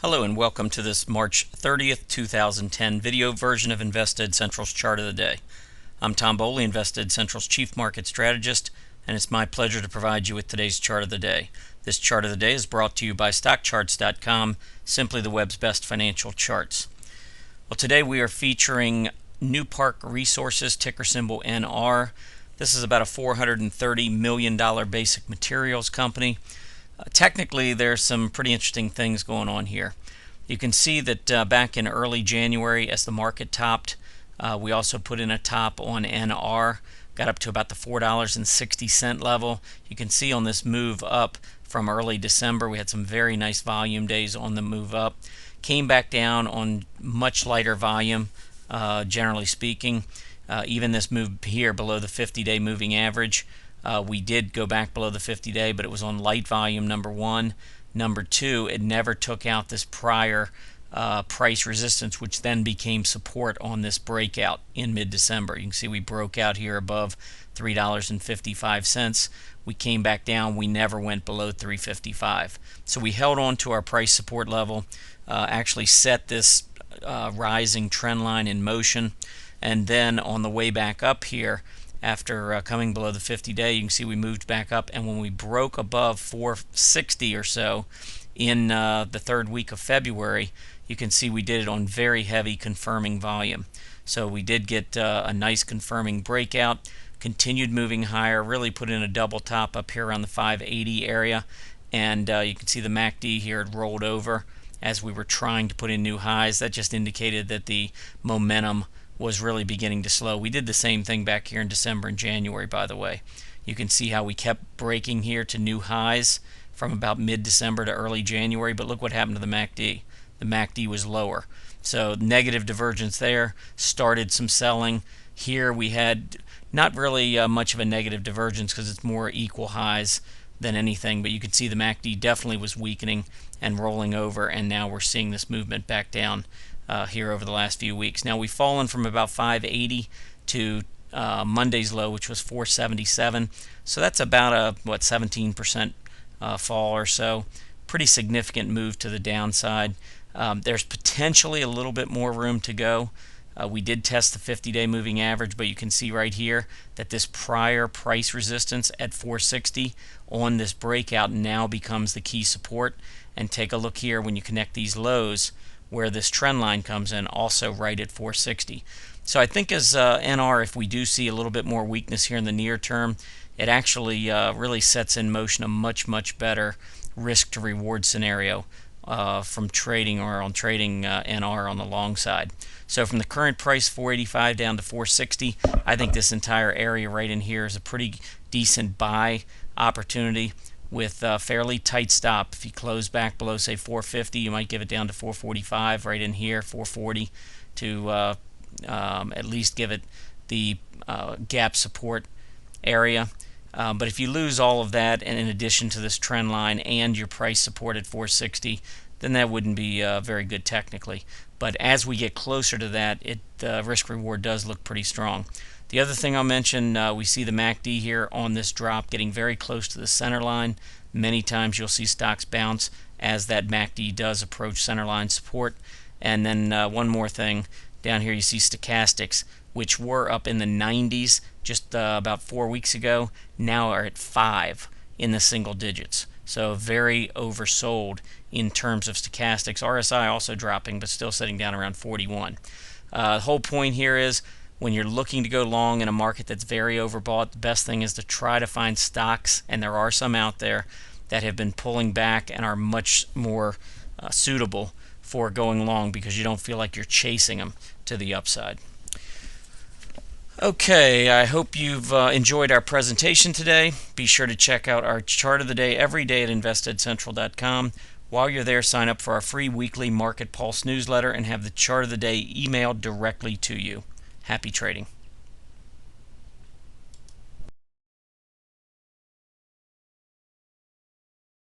Hello and welcome to this March 30th, 2010 video version of Invested Central's Chart of the Day. I'm Tom Boley, Invested Central's Chief Market Strategist, and it's my pleasure to provide you with today's Chart of the Day. This Chart of the Day is brought to you by stochastics.com, simply the web's best financial charts. Well, today we are featuring New Park Resources, ticker symbol NR. This is about a $430 million basic materials company. Technically, there's some pretty interesting things going on here. You can see that back in early January, as the market topped, we also put in a top on NR, got up to about the $4.60 level. You can see on this move up from early December, we had some very nice volume days on the move up. Came back down on much lighter volume, generally speaking. Even this move here below the 50-day moving average. We did go back below the 50-day, but it was on light volume, number one. Number two, it never took out this prior price resistance, which then became support on this breakout in mid-December. You can see we broke out here above $3.55. We came back down. We never went below $3.55. So we held on to our price support level, actually set this rising trend line in motion, and then on the way back up here, after coming below the 50-day, you can see we moved back up, and when we broke above 460 or so in the third week of February, you can see we did it on very heavy confirming volume. So we did get a nice confirming breakout, continued moving higher, really put in a double top up here around the 580 area, and you can see the MACD here had rolled over as we were trying to put in new highs. That just indicated that the momentum was really beginning to slow. We did the same thing back here in December and January, by the way. You can see how we kept breaking here to new highs from about mid-December to early January, but look what happened to the MACD. The MACD was lower. So negative divergence there, started some selling. Here we had not really much of a negative divergence because it's more equal highs than anything, but you can see the MACD definitely was weakening and rolling over, and now we're seeing this movement back down here over the last few weeks. Now we've fallen from about 580 to Monday's low, which was 477. So that's about a 17% fall or so. Pretty significant move to the downside. There's potentially a little bit more room to go. We did test the 50-day moving average, but you can see right here that this prior price resistance at 460 on this breakout now becomes the key support. And take a look here when you connect these lows, where this trend line comes in, also right at 460. So I think as NR, if we do see a little bit more weakness here in the near term, it actually really sets in motion a much better risk to reward scenario from trading or on trading NR on the long side. So from the current price 485 down to 460, I think this entire area right in here is a pretty decent buy opportunity with a fairly tight stop. If you close back below, say, 450, you might give it down to 445 right in here, 440 to at least give it the gap support area. But if you lose all of that, and in addition to this trend line and your price support at 460, then that wouldn't be very good technically. But as we get closer to that, risk reward does look pretty strong. The other thing I'll mention, we see the MACD here on this drop getting very close to the center line. Many times you'll see stocks bounce as that MACD does approach center line support. And then one more thing, down here you see stochastics, which were up in the 90s just about 4 weeks ago, now are at 5 in the single digits. So very oversold in terms of stochastics. RSI also dropping, but still sitting down around 41. The whole point here is, when you're looking to go long in a market that's very overbought, the best thing is to try to find stocks, and there are some out there, that have been pulling back and are much more suitable for going long because you don't feel like you're chasing them to the upside. Okay, I hope you've enjoyed our presentation today. Be sure to check out our chart of the day every day at investedcentral.com. While you're there, sign up for our free weekly Market Pulse newsletter and have the chart of the day emailed directly to you. Happy trading.